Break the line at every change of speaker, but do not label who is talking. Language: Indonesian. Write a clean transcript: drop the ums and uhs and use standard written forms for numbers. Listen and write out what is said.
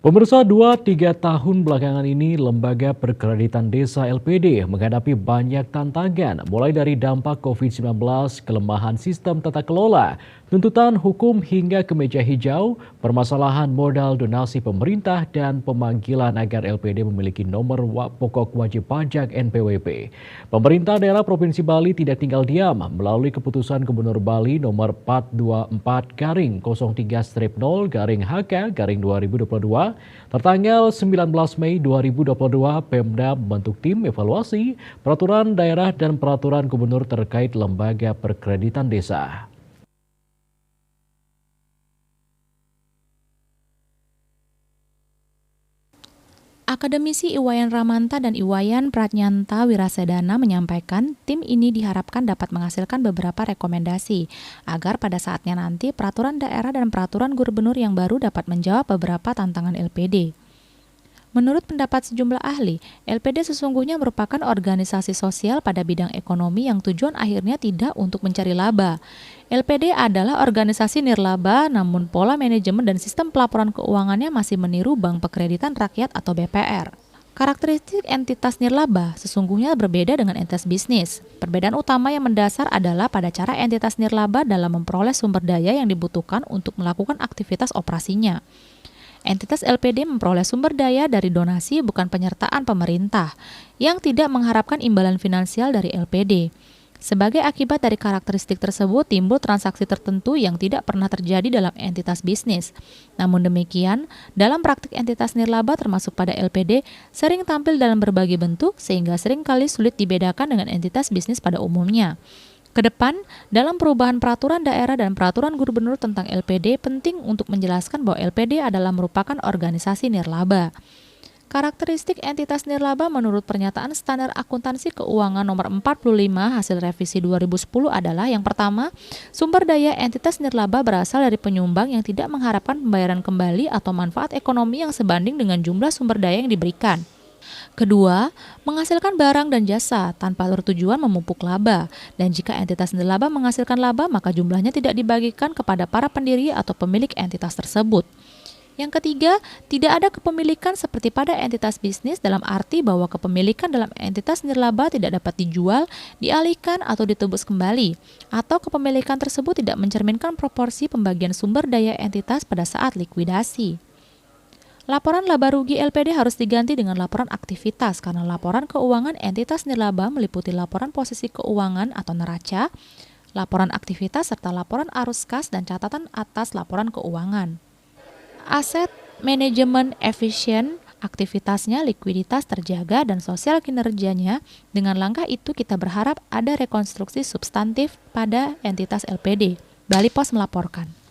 Pemirsa 2-3 tahun belakangan ini Lembaga Perkreditan Desa LPD menghadapi banyak tantangan mulai dari dampak COVID-19, kelemahan sistem tata kelola, tuntutan hukum hingga kemeja hijau, permasalahan modal donasi pemerintah dan pemanggilan agar LPD memiliki nomor pokok wajib pajak NPWP. Pemerintah daerah Provinsi Bali tidak tinggal diam melalui keputusan Gubernur Bali nomor 424-0-3-0-HK-2022 tertanggal 19 Mei 2022, Pemda membentuk tim evaluasi peraturan daerah dan peraturan gubernur terkait lembaga perkreditan desa.
Akademisi Iwayan Ramanta dan Iwayan Pratnyanta Wirasedana menyampaikan tim ini diharapkan dapat menghasilkan beberapa rekomendasi agar pada saatnya nanti peraturan daerah dan peraturan gubernur yang baru dapat menjawab beberapa tantangan LPD. Menurut pendapat sejumlah ahli, LPD sesungguhnya merupakan organisasi sosial pada bidang ekonomi yang tujuan akhirnya tidak untuk mencari laba. LPD adalah organisasi nirlaba, namun pola manajemen dan sistem pelaporan keuangannya masih meniru Bank Perkreditan Rakyat atau BPR. Karakteristik entitas nirlaba sesungguhnya berbeda dengan entitas bisnis. Perbedaan utama yang mendasar adalah pada cara entitas nirlaba dalam memperoleh sumber daya yang dibutuhkan untuk melakukan aktivitas operasinya. Entitas LPD memperoleh sumber daya dari donasi bukan penyertaan pemerintah yang tidak mengharapkan imbalan finansial dari LPD. Sebagai akibat dari karakteristik tersebut timbul transaksi tertentu yang tidak pernah terjadi dalam entitas bisnis. Namun demikian, dalam praktik entitas nirlaba termasuk pada LPD sering tampil dalam berbagai bentuk sehingga seringkali sulit dibedakan dengan entitas bisnis pada umumnya. Kedepan, dalam perubahan peraturan daerah dan peraturan gubernur tentang LPD penting untuk menjelaskan bahwa LPD adalah merupakan organisasi nirlaba. Karakteristik entitas nirlaba menurut pernyataan standar akuntansi keuangan nomor 45 hasil revisi 2010 adalah yang pertama, sumber daya entitas nirlaba berasal dari penyumbang yang tidak mengharapkan pembayaran kembali atau manfaat ekonomi yang sebanding dengan jumlah sumber daya yang diberikan. Kedua, menghasilkan barang dan jasa tanpa bertujuan memupuk laba. Dan jika entitas nirlaba menghasilkan laba, maka jumlahnya tidak dibagikan kepada para pendiri atau pemilik entitas tersebut. Yang ketiga, tidak ada kepemilikan seperti pada entitas bisnis dalam arti bahwa kepemilikan dalam entitas nirlaba tidak dapat dijual, dialihkan, atau ditebus kembali, atau kepemilikan tersebut tidak mencerminkan proporsi pembagian sumber daya entitas pada saat likuidasi. Laporan laba rugi LPD harus diganti dengan laporan aktivitas karena laporan keuangan entitas nirlaba meliputi laporan posisi keuangan atau neraca, laporan aktivitas serta laporan arus kas dan catatan atas laporan keuangan. Aset manajemen efisien, aktivitasnya, likuiditas terjaga dan sosial kinerjanya. Dengan langkah itu kita berharap ada rekonstruksi substantif pada entitas LPD. Bali Pos melaporkan.